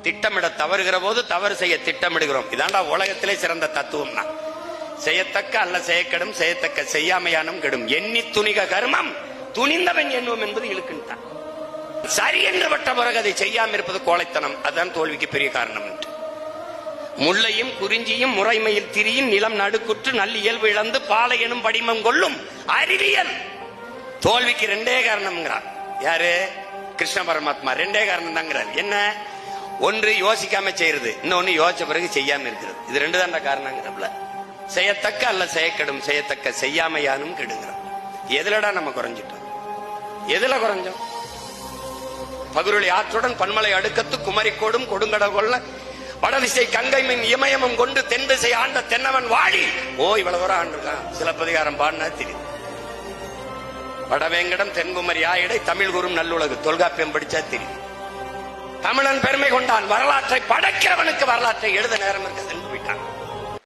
திட்டமிட தவறுகிற போது தவறு செய்ய திட்டமிடுகிறோம். இதாண்டா உலகத்திலே சிறந்த தத்துவம்னா. செய்யத்தக்க அல்ல செய்யக்கெடும், செய்யத்தக்க செய்யாமையானும் கெடும். எண்ணி துணிக கர்மம் துணிந்தவன் எண்ணுவோம் என்பது இழுக்குன்ட்டான். சரி என்று பட்ட பிறகு அதை செய்யாம இருப்பது கோழைத்தனம். அதுதான் தோல்விக்கு பெரிய காரணம். முல்லையும் குறிஞ்சியும் முறைமையில் திரியும் நிலம் நடுக்குற்று நல்ல இயல்பு இழந்து பாலை எனும் படிமம் கொள்ளும் அறிவியல். தோல்விக்கு ரெண்டே காரணம்ங்கிறார். யாரு? கிருஷ்ண பரமாத்மா. ரெண்டே காரணம் தாங்கிறார். என்ன? ஒன்று யோசிக்காம செய்யறது, இன்னொன்னு யோசிச்ச பிறகு செய்யாம இருக்கிறது. இது ரெண்டு தான் காரணங்கிறப்பல. செய்யத்தக்க அல்ல செய்யக்கெடும், செய்யத்தக்க செய்யாமையானும் கெடுங்கிறோம். எதுலடா நம்ம குறைஞ்சிட்டோம்? எதுல குறைஞ்சோம்? பகுருளி ஆற்றுடன் பன்மலை அடுக்கத்து குமரிக்கோடும் கொடுங்கடல் கொள்ள வடதிசை கங்கை மின் இமயமும் கொண்டு தென் திசை ஆண்ட தென்னவன் வாழி. ஓ, இவ்வளவு தூரம் ஆண்டிருக்கான். சிலப்பதிகாரம் பாடினா தெரியும். வடவேங்கடம் தென்குமரி ஆயிடை தமிழ் கூறும் நல்லுலகு. தொல்காப்பியம் படிச்சா தெரியும். தமிழன் பெருமை கொண்டான். வரலாற்றை படைக்கிறவனுக்கு வரலாற்றை எழுத நேரம் இருக்க சென்று போயிட்டான்.